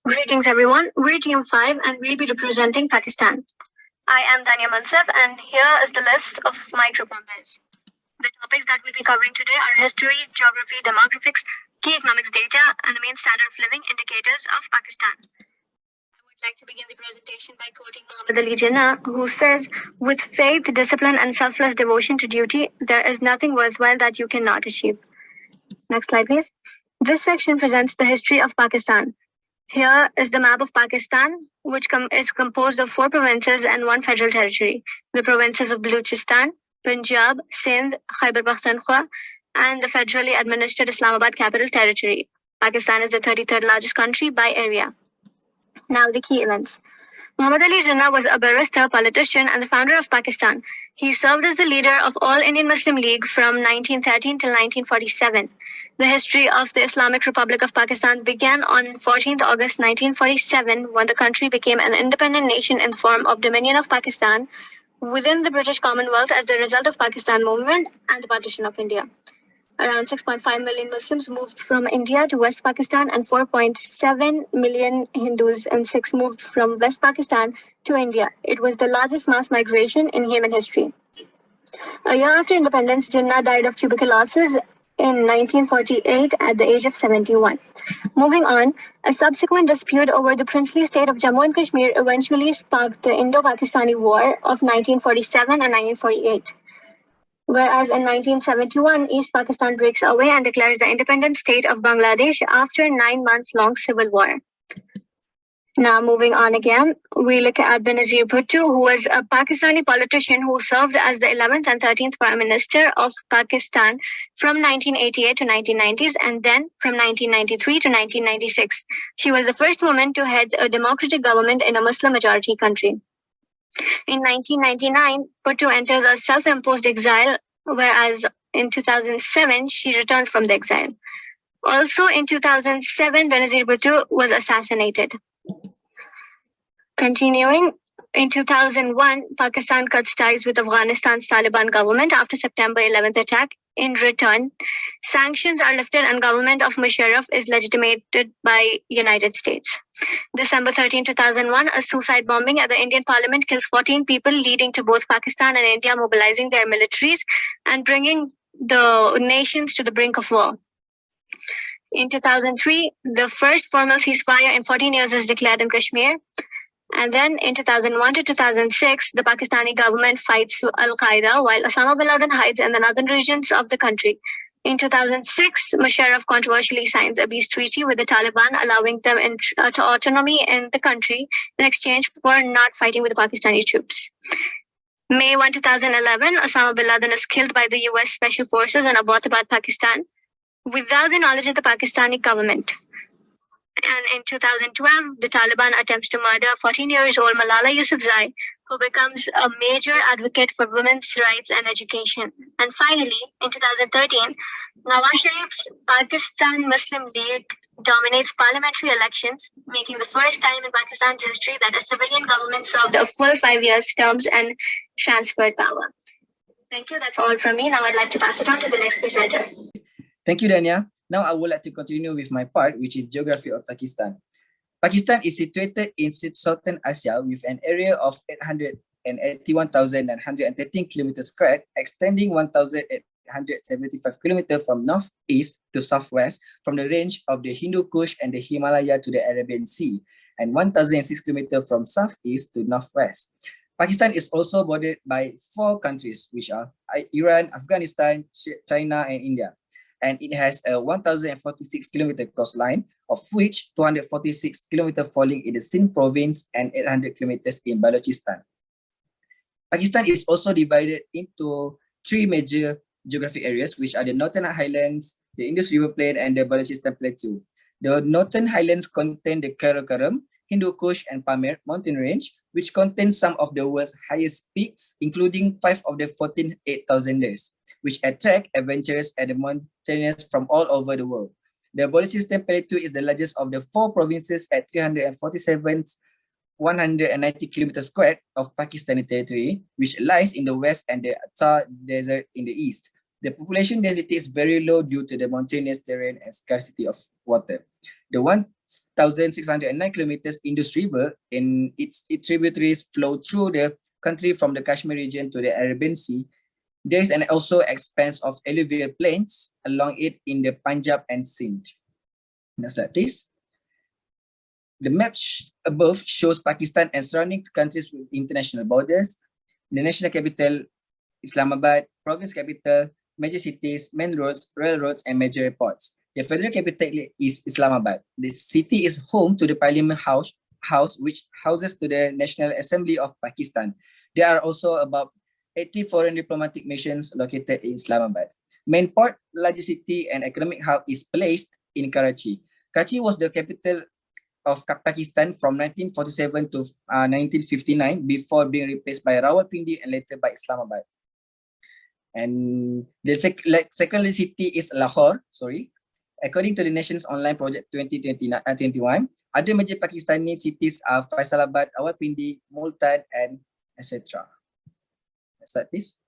Greetings everyone, we're Team 5 and we'll be representing Pakistan. I am Dania Mansef and here is the list of my group members. The topics that we'll be covering today are history, geography, demographics, key economics data, and the main standard of living indicators of Pakistan. I would like to begin the presentation by quoting Muhammad Ali Jinnah, who says, "With faith, discipline, and selfless devotion to duty, there is nothing worthwhile that you cannot achieve." Next slide, please. This section presents the history of Pakistan. Here is the map of Pakistan, which is composed of 4 provinces and 1 federal territory. The provinces of Balochistan, Punjab, Sindh, Khyber Pakhtunkhwa, and the federally administered Islamabad Capital Territory. Pakistan is the 33rd largest country by area. Now the key events. Muhammad Ali Jinnah was a barrister, politician, and the founder of Pakistan. He served as the leader of All Indian Muslim League from 1913 till 1947. The history of the Islamic Republic of Pakistan began on 14th August 1947 when the country became an independent nation in the form of Dominion of Pakistan within the British Commonwealth as the result of Pakistan movement and the partition of India. Around 6.5 million Muslims moved from India to West Pakistan and 4.7 million Hindus and Sikhs moved from West Pakistan to India. It was the largest mass migration in human history. A year after independence, Jinnah died of tuberculosis in 1948 at the age of 71. Moving on, a subsequent dispute over the princely state of Jammu and Kashmir eventually sparked the Indo-Pakistani War of 1947 and 1948. Whereas in 1971, East Pakistan breaks away and declares the independent state of Bangladesh after a 9-month-long civil war. Now, moving on again, we look at Benazir Bhutto, who was a Pakistani politician who served as the 11th and 13th Prime Minister of Pakistan from 1988 to 1990s and then from 1993 to 1996. She was the first woman to head a democratic government in a Muslim-majority country. In 1999, Bhutto enters a self-imposed exile, whereas in 2007, she returns from the exile. Also in 2007, Benazir Bhutto was assassinated. Continuing, in 2001, Pakistan cuts ties with Afghanistan's Taliban government after September 11th attack. In return, sanctions are lifted and government of Musharraf is legitimated by United States. December 13, 2001, a suicide bombing at the Indian Parliament kills 14 people, leading to both Pakistan and India mobilizing their militaries and bringing the nations to the brink of war. In 2003, the first formal ceasefire in 14 years is declared in Kashmir. And then in 2001 to 2006, the Pakistani government fights Al-Qaeda while Osama bin Laden hides in the northern regions of the country. In 2006, Musharraf controversially signs a peace treaty with the Taliban, allowing them autonomy in the country in exchange for not fighting with the Pakistani troops. May 1, 2011, Osama bin Laden is killed by the US Special Forces in Abbottabad, Pakistan, without the knowledge of the Pakistani government. And in 2012, the Taliban attempts to murder 14-year-old Malala Yousafzai, who becomes a major advocate for women's rights and education. And finally, in 2013, Nawaz Sharif's Pakistan Muslim League dominates parliamentary elections, making the first time in Pakistan's history that a civilian government served a full 5 years terms and transferred power. Thank you. That's all from me. Now I'd like to pass it on to the next presenter. Thank you, Dania. Now I would like to continue with my part, which is geography of Pakistan. Pakistan is situated in southern Asia with an area of 881,913 kilometers squared, extending 1,875 kilometers from northeast to southwest, from the range of the Hindu Kush and the Himalaya to the Arabian Sea, and 1,006 kilometers from southeast to northwest. Pakistan is also bordered by 4 countries, which are Iran, Afghanistan, China, and India. And it has a 1,046 kilometer coastline, of which 246 kilometers falling in the Sindh province and 800 kilometers in Balochistan. Pakistan is also divided into 3 major geographic areas, which are the Northern Highlands, the Indus River Plain, and the Balochistan Plateau. The Northern Highlands contain the Karakoram, Hindu Kush, and Pamir mountain range, which contains some of the world's highest peaks, including 5 of the 14 8,000ers, which attract adventurers and mountaineers from all over the world. The Balochistan Plateau is the largest of the 4 provinces at 347,190 kilometers squared of Pakistani territory, which lies in the west and the Thar Desert in the east. The population density is very low due to the mountainous terrain and scarcity of water. The 1,609 kilometers Indus River, and its tributaries flow through the country from the Kashmir region to the Arabian Sea. There is an also expanse of alluvial plains along it in the Punjab and Sindh. Next slide, please. The map above shows Pakistan and surrounding countries with international borders. The national capital, Islamabad, province capital, major cities, main roads, railroads, and major airports. The federal capital is Islamabad. The city is home to the Parliament House, which houses to the National Assembly of Pakistan. There are also about 80 foreign diplomatic missions located in Islamabad. Main port, largest city, and economic hub is placed in Karachi. Karachi was the capital of Pakistan from 1947 to 1959 before being replaced by Rawalpindi and later by Islamabad. And the second city is Lahore, According to the Nation's Online Project 2021, other major Pakistani cities are Faisalabad, Rawalpindi, Multan, and etc. Next slide, please.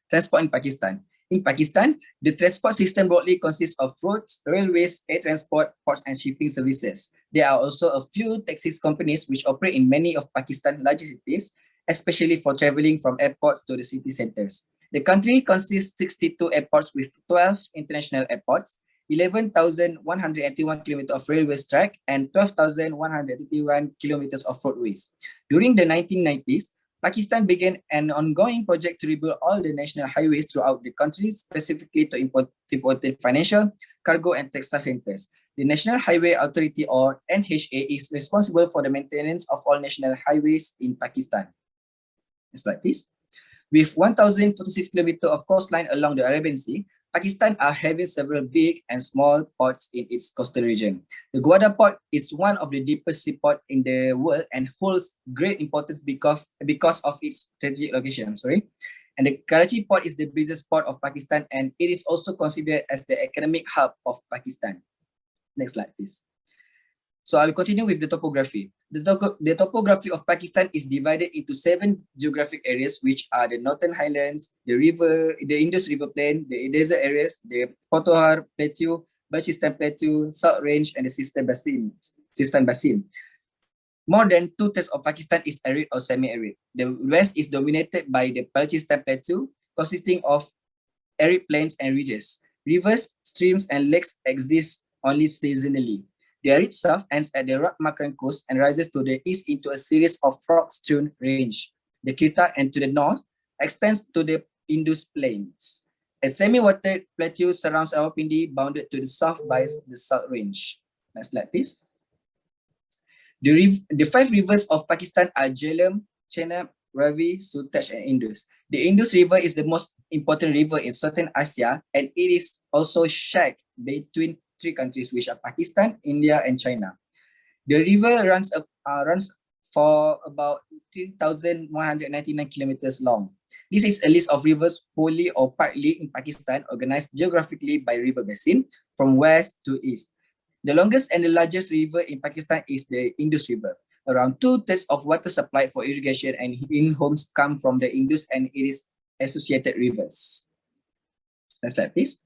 Transport in Pakistan. In Pakistan, the transport system broadly consists of roads, railways, air transport, ports, and shipping services. There are also a few taxi companies which operate in many of Pakistan's larger cities, especially for traveling from airports to the city centers. The country consists of 62 airports with 12 international airports, 11,181 kilometers of railway track, and 12,131 kilometers of roadways. During the 1990s, Pakistan began an ongoing project to rebuild all the national highways throughout the country, specifically to important financial, cargo, and textile centers. The National Highway Authority, or NHA, is responsible for the maintenance of all national highways in Pakistan. Next slide, please. With 1,046 kilometers of coastline along the Arabian Sea, Pakistan are having several big and small ports in its coastal region. The Gwadar port is one of the deepest seaport in the world and holds great importance because of its strategic location. And the Karachi port is the busiest port of Pakistan, and it is also considered as the economic hub of Pakistan. Next slide, please. So I will continue with the topography. The topography of Pakistan is divided into 7 geographic areas, which are the Northern Highlands, the Indus River Plain, the desert areas, the Potohar Plateau, Balochistan Plateau, South Range, and the Sistan Basin. More than 2/3 of Pakistan is arid or semi-arid. The west is dominated by the Balochistan Plateau, consisting of arid plains and ridges. Rivers, streams, and lakes exist only seasonally. The arid south ends at the rock-marked coast and rises to the east into a series of rock-strewn range. The Kirta, and to the north, extends to the Indus Plains. A semi-watered plateau surrounds Rawalpindi, bounded to the south by the South Range. Next slide, please. The 5 rivers of Pakistan are Jhelum, Chenab, Ravi, Sutlej, and Indus. The Indus River is the most important river in Southern Asia, and it is also shared between 3 countries, which are Pakistan, India, and China. The river runs for about 3,199 kilometers long. This is a list of rivers wholly or partly in Pakistan, organized geographically by river basin from west to east. The longest and the largest river in Pakistan is the Indus River. Around 2/3 of water supplied for irrigation and in homes come from the Indus and its associated rivers. Next slide, please.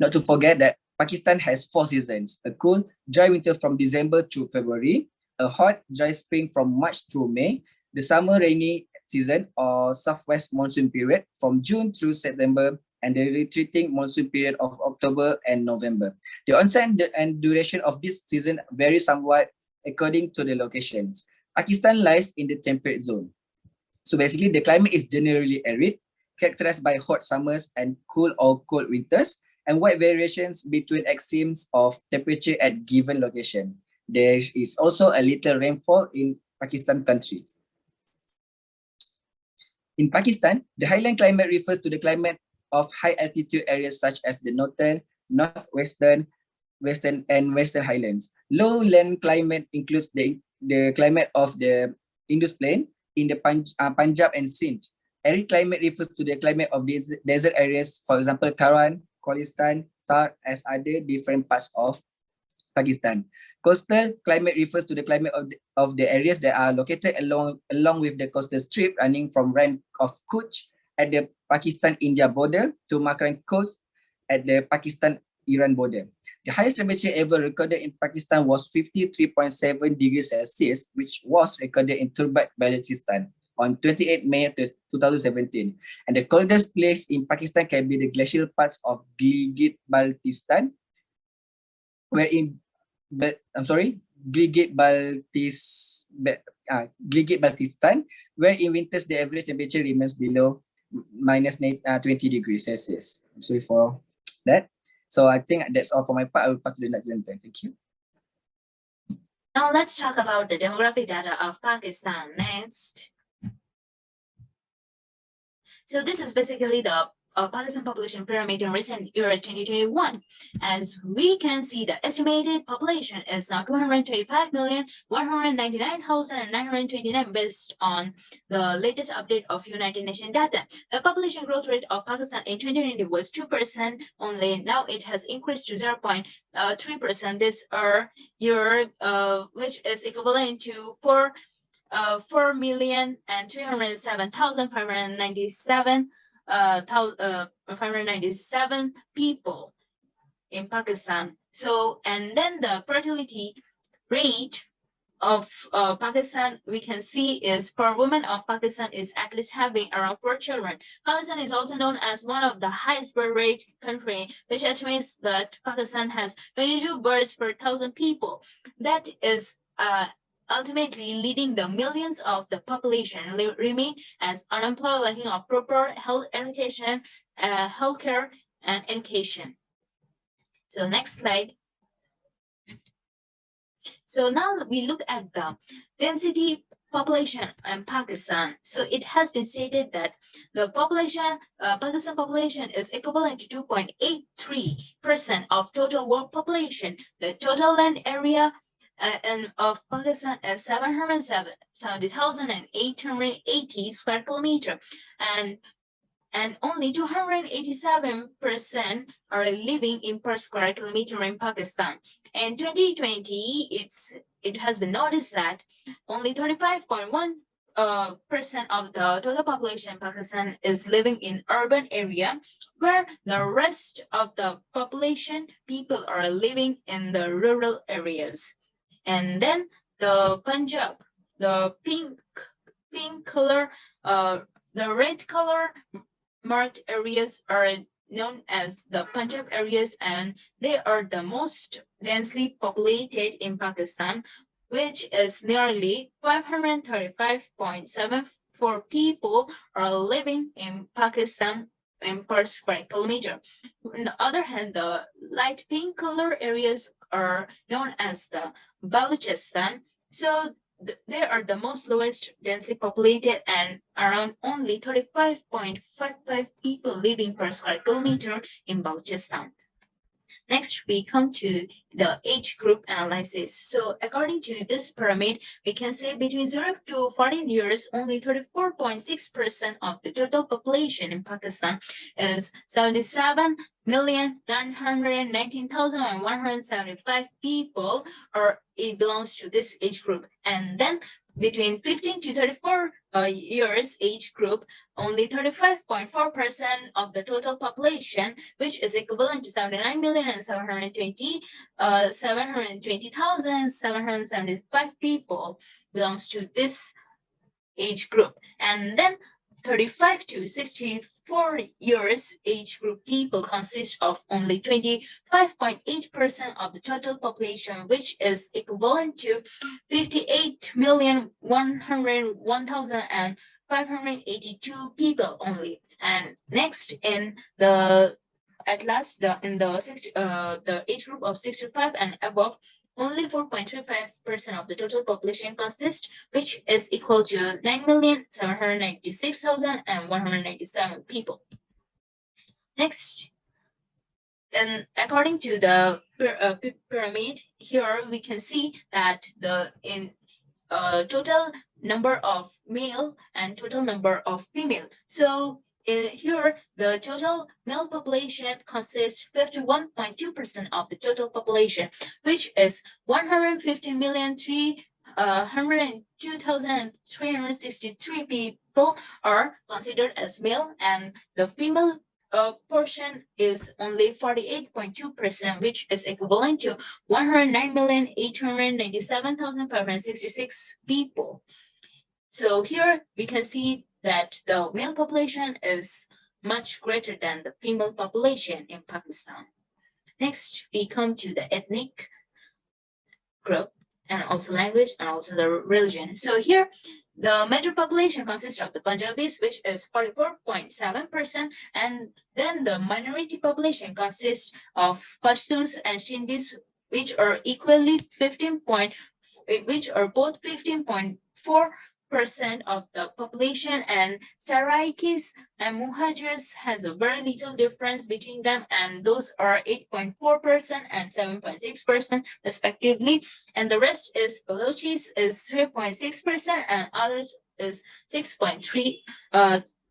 Not to forget that Pakistan has 4 seasons: a cool, dry winter from December through February, a hot, dry spring from March through May, the summer rainy season or southwest monsoon period from June through September, and the retreating monsoon period of October and November. The onset and duration of this season vary somewhat according to the locations. Pakistan lies in the temperate zone. So basically, the climate is generally arid, characterized by hot summers and cool or cold winters, and wide variations between extremes of temperature at given location. There is also a little rainfall in Pakistan countries. In Pakistan, the highland climate refers to the climate of high altitude areas such as the northern, northwestern, western, and western highlands. Lowland climate includes the climate of the Indus Plain in the Punjab and Sindh. Arid climate refers to the climate of these desert areas, for example, Karan, Kholistan, Thar, as other different parts of Pakistan. Coastal climate refers to the climate of the areas that are located along with the coastal strip running from Rann of Kutch at the Pakistan-India border to Makran Coast at the Pakistan Iran border. The highest temperature ever recorded in Pakistan was 53.7 degrees Celsius, which was recorded in Turbat, Balochistan on 28 May 2017. And the coldest place in Pakistan can be the glacial parts of Gilgit-Baltistan, Gilgit-Baltistan, where in winters the average temperature remains below minus 20 degrees Celsius. I'm sorry for that. So I think that's all for my part. I will pass to the next presenter. Thank you. Now let's talk about the demographic data of Pakistan next. So this is basically the Pakistan population pyramid in recent year 2021. As we can see, the estimated population is now 225,199,929 based on the latest update of United Nations data. The population growth rate of Pakistan in 2020 was 2% only. Now it has increased to 0.3% this year, which is equivalent to 4,307,597 597 people in Pakistan. So, and then the fertility rate of Pakistan, we can see is per woman of Pakistan is at least having around 4 children. Pakistan is also known as one of the highest birth rate country, which estimates that Pakistan has 22 births per 1,000 people. That is ultimately leading the millions of the population remain as unemployed, lacking of proper health education, healthcare, and education. So next slide. So now we look at the density population in Pakistan. So it has been stated that the population, Pakistan population is equivalent to 2.83% of total world population. The total land area and of Pakistan is 770,880 square kilometer, and only 287% are living in per square kilometer in Pakistan. In 2020, it has been noticed that only 35.1% of the total population in Pakistan is living in urban area, where the rest of the population people are living in the rural areas. And then the Punjab, the pink color, the red color marked areas are known as the Punjab areas, and they are the most densely populated in Pakistan, which is nearly 535.74 people are living in Pakistan in per square kilometer. On the other hand, the light pink color areas are known as the Balochistan. So they are the most lowest densely populated and around only 35.55 people living per square kilometer in Balochistan. Next, we come to the age group analysis. So according to this pyramid, we can say between 0 to 14 years, only 34.6% of the total population in Pakistan is 77,919,175 people, or it belongs to this age group. And then between 15 to 34 years age group, only 35.4% of the total population, which is equivalent to 79,720,775 people, belongs to this age group. And then 35 to 64 years age group people consist of only 25.8% of the total population, which is equivalent to 58,101,582 people only. And next, in the age group of 65 and above, only 4.35% of the total population consists, which is equal to 9,796,197 people. Next, and according to the pyramid, here we can see that the total number of male and total number of female. So here, the total male population consists 51.2% of the total population, which is 115,302,363 people are considered as male, and the female portion is only 48.2%, which is equivalent to 109,897,566 people. So here we can see that the male population is much greater than the female population in Pakistan. Next, we come to the ethnic group and also language and also the religion. So here, the major population consists of the Punjabis, which is 44.7%, and then the minority population consists of Pashtuns and Shindis, which are equally which are both 15.4% of the population, and Saraikis and Muhajirs has a very little difference between them, and those are 8.4% and 7.6% respectively. And the rest is Balochis is 3.6% and others is 6.3.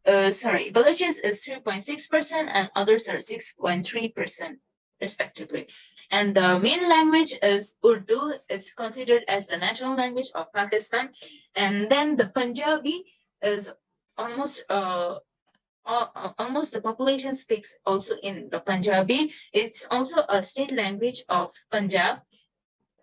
Balochis is 3.6% and others are 6.3% respectively. And the main language is Urdu. It's considered as the national language of Pakistan. And then the Punjabi is almost the population speaks also in the Punjabi. It's also a state language of Punjab.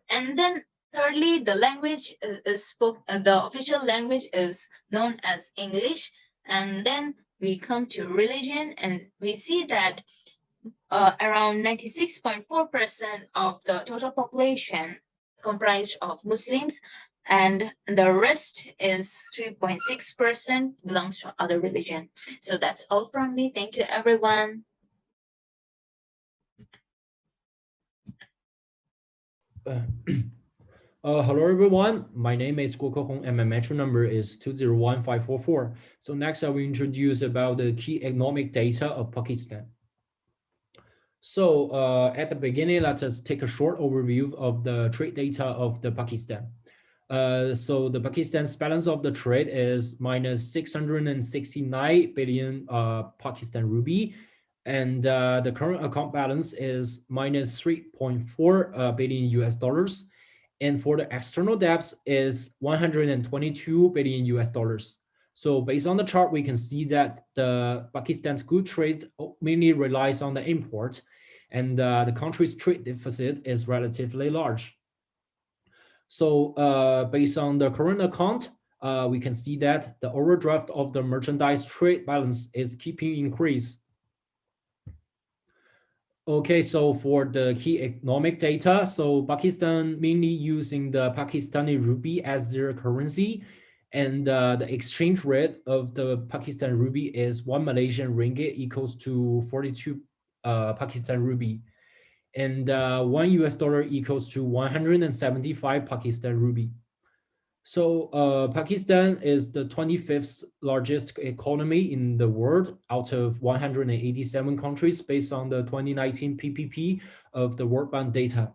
And then thirdly, the language the official language is known as English. And then we come to religion, and we see that around 96.4% of the total population comprised of Muslims, and the rest is 3.6% belongs to other religion. So that's all from me. Thank you, everyone. Hello everyone, my name is Guo Hong and my metro number is 201544. So next I will introduce about the key economic data of Pakistan. So at the beginning, let us take a short overview of the trade data of the Pakistan. So the Pakistan's balance of the trade is minus 669 billion Pakistan rupee, and the current account balance is minus 3.4 billion US dollars. And for the external debts is 122 billion US dollars. So based on the chart, we can see that the Pakistan's good trade mainly relies on the import, and the country's trade deficit is relatively large. So based on the current account, we can see that the overdraft of the merchandise trade balance is keeping increase. Okay, so for the key economic data, so Pakistan mainly using the Pakistani rupee as their currency, and the exchange rate of the Pakistan rupee is 1 Malaysian ringgit equals to 42 Pakistan rupee, and 1 US dollar equals to 175 Pakistan rupee. So Pakistan is the 25th largest economy in the world out of 187 countries based on the 2019 PPP of the World Bank data.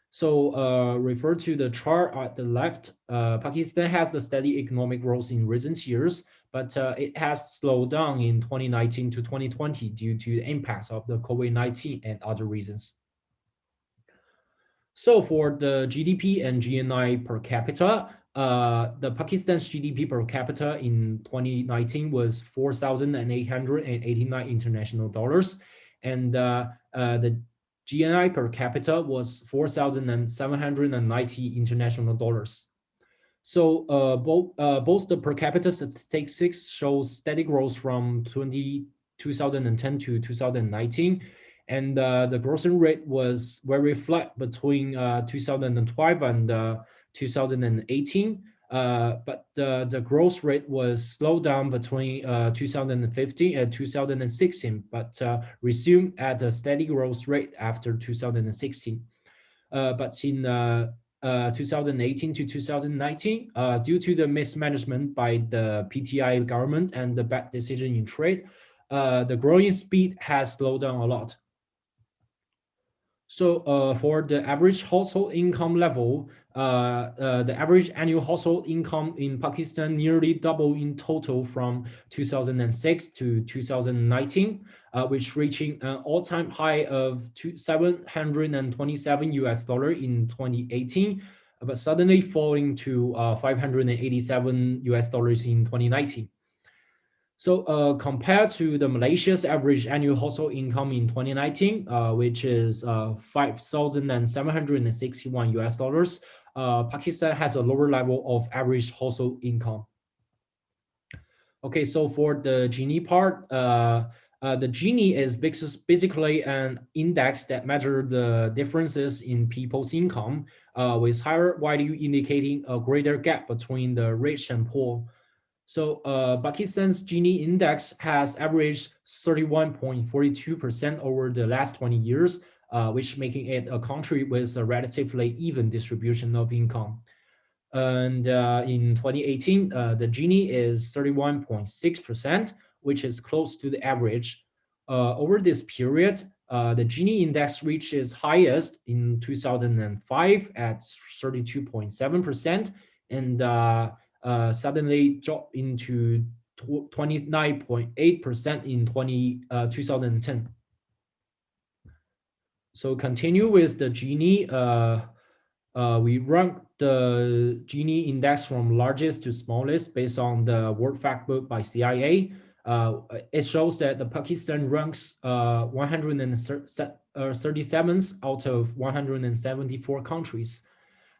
So refer to the chart at the left, Pakistan has the steady economic growth in recent years, but it has slowed down in 2019 to 2020 due to the impacts of the COVID-19 and other reasons. So for the GDP and GNI per capita, the Pakistan's GDP per capita in 2019 was 4,889 international dollars, and the GNI per capita was 4,790 international dollars. So both the per capita statistics show steady growth from 2010 to 2019. And the growth rate was very flat between 2012 and 2018, but the growth rate was slowed down between 2015 and 2016, but resumed at a steady growth rate after 2016. But in 2018 to 2019, due to the mismanagement by the PTI government and the bad decision in trade, the growing speed has slowed down a lot. So for the average household income level, the average annual household income in Pakistan nearly doubled in total from 2006 to 2019, which reaching an all-time high of 727 US dollar in 2018, but suddenly falling to 587 US dollars in 2019. So compared to the Malaysia's average annual household income in 2019, which is 5,761 US dollars, Pakistan has a lower level of average household income. Okay, so for the Gini part, the Gini is basically an index that measures the differences in people's income, with higher value indicating a greater gap between the rich and poor. So Pakistan's Gini index has averaged 31.42% over the last 20 years, which making it a country with a relatively even distribution of income. And in 2018, the Gini is 31.6%, which is close to the average. Over this period, the Gini index reached its highest in 2005 at 32.7%, and suddenly dropped into 29.8% in 2010. So continue with the Gini. We rank the Gini index from largest to smallest based on the World Factbook by CIA. It shows that the Pakistan ranks 137th out of 174 countries,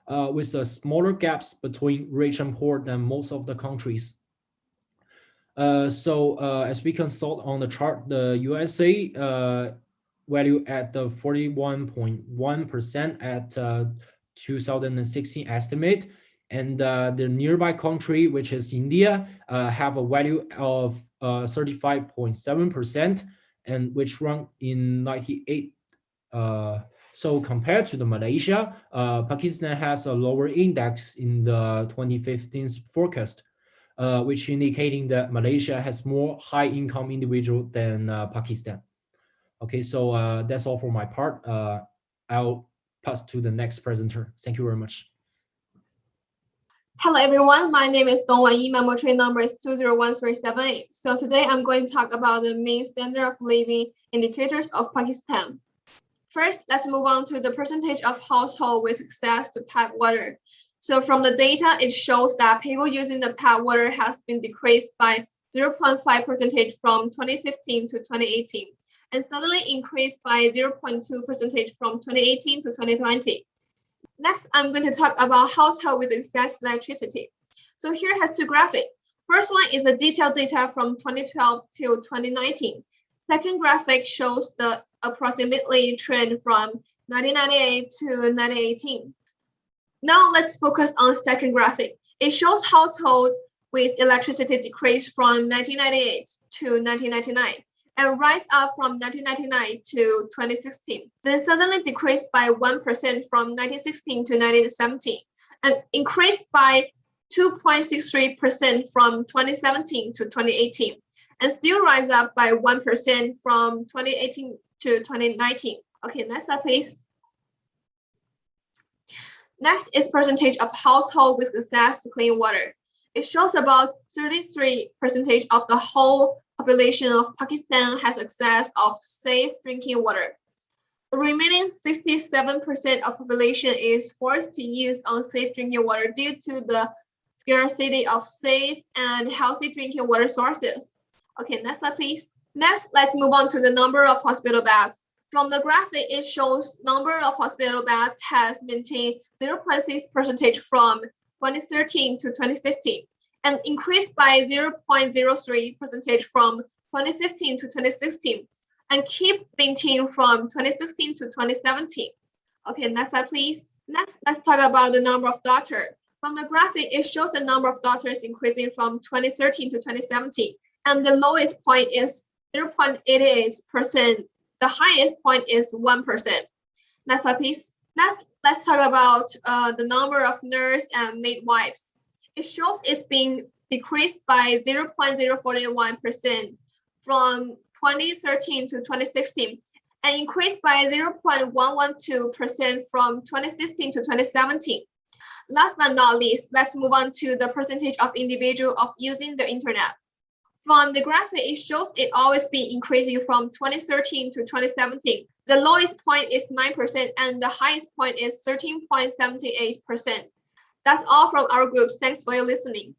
with smaller gaps between rich and poor than most of the countries. As we consult on the chart, the USA value at the 41.1% at 2016 estimate, and the nearby country, which is India, have a value of 35.7%, and which ranked in 98. So compared to the Malaysia, Pakistan has a lower index in the 2015 forecast, which indicating that Malaysia has more high-income individual than Pakistan. Okay, so that's all for my part. I'll pass to the next presenter. Thank you very much. Hello everyone, my name is Dong Wan Yi, my train number is 201378. So today I'm going to talk about the main standard of living indicators of Pakistan. First, let's move on to the percentage of household with access to tap water. So from the data, it shows that people using the tap water has been decreased by 0.5% from 2015 to 2018, and suddenly increased by 0.2% from 2018 to 2020. Next, I'm going to talk about household with access to electricity. So here has two graphics. First one is the detailed data from 2012 to 2019. Second graphic shows the approximately trend from 1998 to 2018. Now let's focus on second graphic. It shows household with electricity decreased from 1998 to 1999 and rise up from 1999 to 2016. Then suddenly decreased by 1% from 1916 to 1917 and increased by 2.63% from 2017 to 2018 and still rise up by 1% from 2018 to 2019. Okay, next slide, please. Next is percentage of household with access to clean water. It shows about 33% of the whole population of Pakistan has access of safe drinking water. The remaining 67% of population is forced to use unsafe drinking water due to the scarcity of safe and healthy drinking water sources. Okay, next slide, please. Next, let's move on to the number of hospital beds. From the graphic, it shows number of hospital beds has maintained 0.6% from 2013 to 2015 and increased by 0.03% from 2015 to 2016 and keep maintaining from 2016 to 2017. Okay, next slide, please. Next, let's talk about the number of doctors. From the graphic, it shows the number of doctors increasing from 2013 to 2017, and the lowest point is 0.88%. The highest point is 1%. Next slide, please. Next, let's talk about the number of nurse and midwives. It shows it's being decreased by 0.041% from 2013 to 2016 and increased by 0.112% from 2016 to 2017. Last but not least, let's move on to the percentage of individuals of using the internet. From the graphic, it shows it always been increasing from 2013 to 2017. The lowest point is 9% and the highest point is 13.78%. That's all from our group. Thanks for your listening.